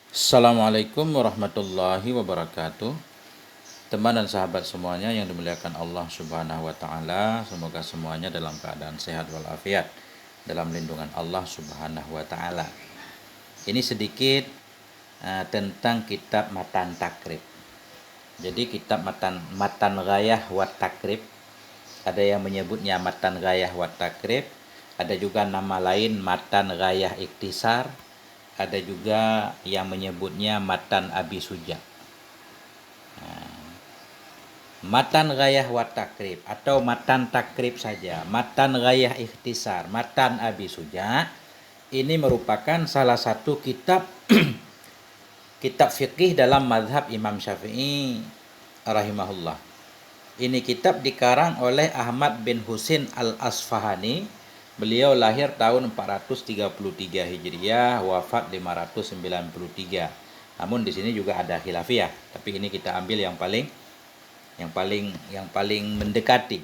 Assalamualaikum warahmatullahi wabarakatuh. Teman dan sahabat semuanya yang dimuliakan Allah Subhanahu wa taala, semoga semuanya dalam keadaan sehat walafiat dalam lindungan Allah Subhanahu wa taala. Ini sedikit tentang kitab Matan Takrib. Jadi kitab Matan Ghayah wa Takrib, ada yang menyebutnya Matan Ghayah wa Takrib, ada juga nama lain Matan Ghayah Ikhtisar, ada juga yang menyebutnya Matan Abi Suja. Matan Ghayah wa Takrib atau Matan Takrib saja, Matan Ghayah Ikhtisar, Matan Abi Suja, ini merupakan salah satu kitab kitab fikih dalam mazhab Imam Syafi'i rahimahullah. Ini kitab dikarang oleh Ahmad bin Husin al-Asfahani. Beliau lahir tahun 433 Hijriah, wafat 593. Namun di sini juga ada khilafiyah, tapi ini kita ambil yang paling mendekati.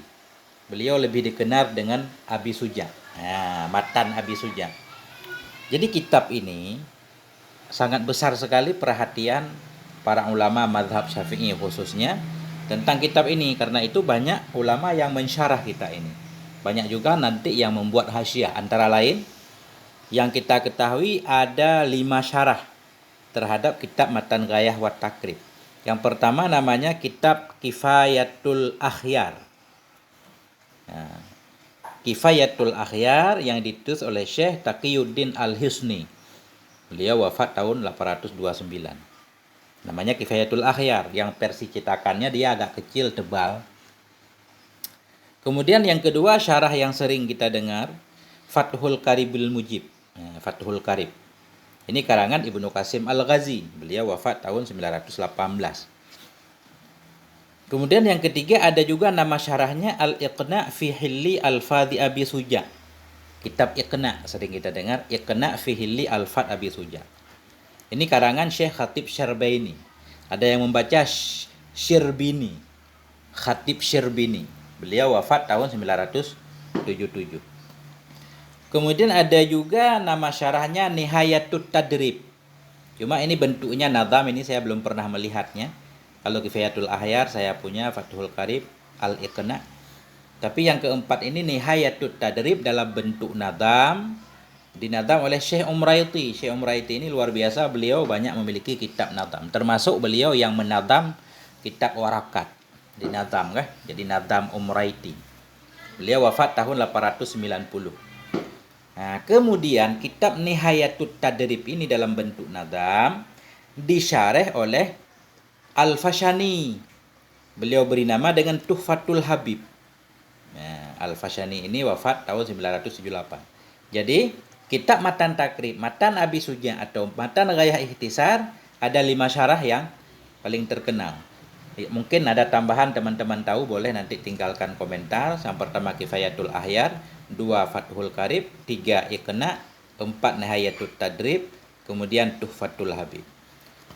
Beliau lebih dikenal dengan Abi Suja. Nah, Matan Abi Suja. Jadi kitab ini sangat besar sekali perhatian para ulama mazhab Syafi'i khususnya tentang kitab ini, karena itu banyak ulama yang mensyarah kita ini. Banyak juga nanti yang membuat hasyiah, antara lain yang kita ketahui ada 5 syarah terhadap kitab Matan Ghayah wa Takrib. Yang pertama namanya kitab Kifayatul Akhyar. Nah, Kifayatul Akhyar yang ditulis oleh Syekh Taqiyuddin Al-Hisni. Beliau wafat tahun 829. Namanya Kifayatul Akhyar, yang versi cetakannya dia agak kecil, tebal. Kemudian yang kedua syarah yang sering kita dengar, Fathul Qaribil Mujib. Nah, Fathul Qarib. Ini karangan Ibnu Qasim Al-Ghazi. Beliau wafat tahun 918. Kemudian yang ketiga ada juga nama syarahnya Al-Iqna fi Hilli Al-Fadhi Abi Suja. Kitab Iqna sering kita dengar, Iqna fi Hilli Al-Fadhi Abi Suja. Ini karangan Syekh Khatib Syarbaini. Ada yang membaca Syirbini. Khatib Syirbini. Beliau wafat tahun 977. Kemudian ada juga nama syarahnya Nihayatut Tadrib. Cuma ini bentuknya nazam, ini saya belum pernah melihatnya. Kalau Kifayatul Akhyar saya punya, Fathul Qarib, Al-Iqna. Tapi yang keempat ini Nihayatut Tadrib dalam bentuk nazam, dinazam oleh Syekh Umraiti. Syekh Umraiti ini luar biasa, beliau banyak memiliki kitab nazam. Termasuk beliau yang menazam kitab Warakat. Dinazam kan? Jadi nazam Umraiti. Beliau wafat tahun 890. Nah, kemudian kitab Nihayatut Tadrib ini dalam bentuk nazam disyarah oleh Al-Fashani. Beliau beri nama dengan Tuhfatul Habib. Nah, Al-Fashani ini wafat tahun 978. Jadi, kitab Matan Takrib, Matan Abi Suja atau Matan Ghayah Ikhtisar ada 5 syarah yang paling terkenal. Mungkin ada tambahan teman-teman tahu, boleh nanti tinggalkan komentar. Yang pertama Kifayatul Akhyar, 2 Fathul Qarib, 3 Iqna, 4 Nihayatut Tadrib, kemudian Tuhfatul Habib.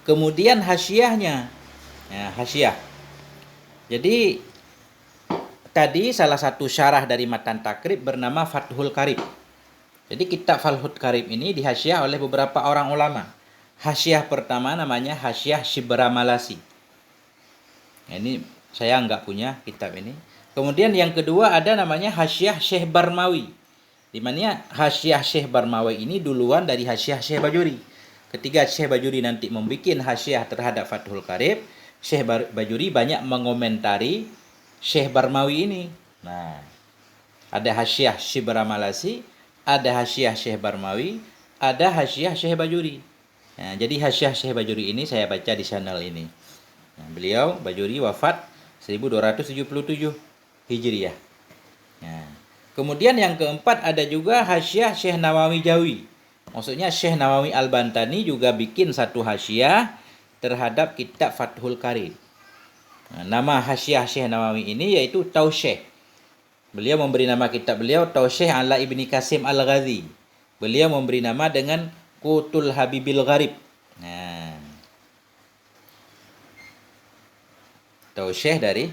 Kemudian hasyiahnya. Nah, hasyiah. Jadi tadi salah satu syarah dari Matan Takrib bernama Fathul Qarib. Jadi kitab Fathul Qarib ini dihasyiah oleh beberapa orang ulama. Hasyiah pertama namanya Hasyiah Shibramalasi. Nah, ini saya nggak punya kitab ini. Kemudian yang kedua ada namanya Hasyiah Syekh Barmawi. Di mana Hasyiah Syekh Barmawi ini duluan dari Hasyiah Syekh Bajuri. Ketika Syekh Bajuri nanti membuat hasyiah terhadap Fathul Qarib, Syekh Bajuri banyak mengomentari Syekh Barmawi ini. Nah, ada Hasyiah Shibramalasi, ada Hasyiah Syekh Barmawi, ada Hasyiah Syekh Bajuri. Nah, jadi Hasyiah Syekh Bajuri ini saya baca di channel ini. Nah, beliau Bajuri wafat 1277 Hijriah. Nah, kemudian yang keempat ada juga Hasyiah Syekh Nawawi Jawi. Maksudnya Syekh Nawawi Al-Bantani juga bikin satu hasyiah terhadap kitab Fathul Qarib. Nah, nama hasyiah Syekh Nawawi ini yaitu Tausyih. Beliau memberi nama kitab beliau Tausyih ala Ibni Qasim Al-Ghazi. Beliau memberi nama dengan Qutul Habibil Gharib. Nah, Tausyih dari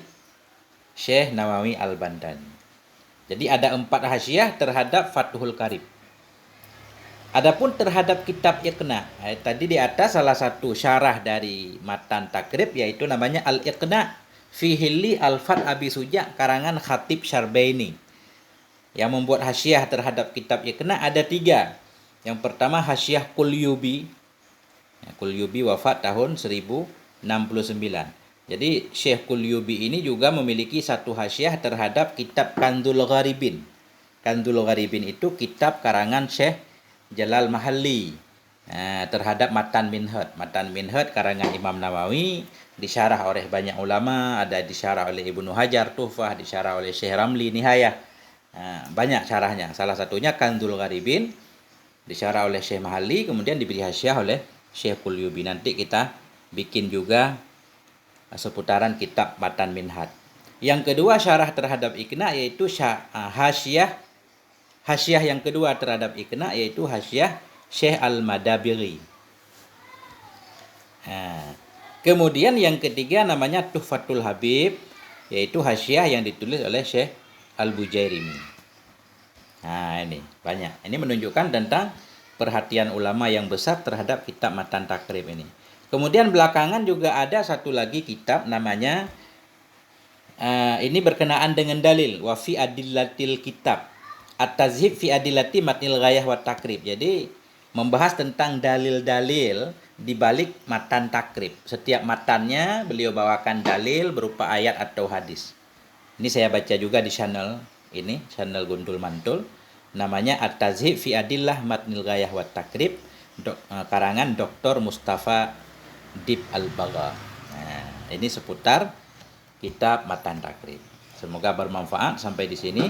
Syekh Nawawi Al-Bantani. Jadi ada 4 hasyiah terhadap Fathul Qarib. Adapun terhadap kitab Iqna, tadi di atas salah satu syarah dari Matan Takrib yaitu namanya Al-Iqna fi Hilli Al-Fat Abi Suja karangan Khatib Syarbaini. Yang membuat hasyiah terhadap kitab Iqna ada 3. Yang pertama hasyiah Qulyubi. Qulyubi wafat tahun 1069. Jadi Syekh Qulyubi ini juga memiliki satu hasyiah terhadap kitab Kanzul Gharibin. Kanzul Gharibin itu kitab karangan Syekh Jalal Mahalli terhadap Matan Minhaj. Matan Minhaj karangan Imam Nawawi, disyarah oleh banyak ulama, ada disyarah oleh Ibnu Hajar Tuhfah, disyarah oleh Syekh Ramli Nihayah. Banyak syarahnya. Salah satunya Kanzul Gharibin, disyarah oleh Syekh Mahalli, kemudian diberi hasyiah oleh Syekh Qulyubi. Nanti kita bikin juga seputaran kitab Matan Minhaj. Yang kedua syarah terhadap Iqna yaitu hasyiah yang kedua terhadap Iqna yaitu hasyiah Syekh Al-Madabiri. Kemudian yang ketiga namanya Tuhfatul Habib, yaitu hasyiah yang ditulis oleh Syekh Al-Bujairimi. Ini banyak. Ini menunjukkan tentang perhatian ulama yang besar terhadap kitab Matan Takrib ini. Kemudian belakangan juga ada satu lagi kitab namanya ini berkenaan dengan dalil wa fi adillatil kitab at-tazhib fi adillati matnil ghayah wa takrib. Jadi membahas tentang dalil-dalil di balik matan takrib. Setiap matannya beliau bawakan dalil berupa ayat atau hadis. Ini saya baca juga di channel ini, channel Gundul Mantul. Namanya At-Tazhib fi Adillah Matnil Ghayah wa Takrib, karangan Dr. Mustafa Dib Al-Bagha. Ini seputar kitab Matan Takrib. Semoga bermanfaat sampai di sini.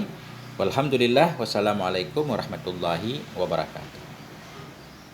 Walhamdulillah, wassalamualaikum warahmatullahi wabarakatuh.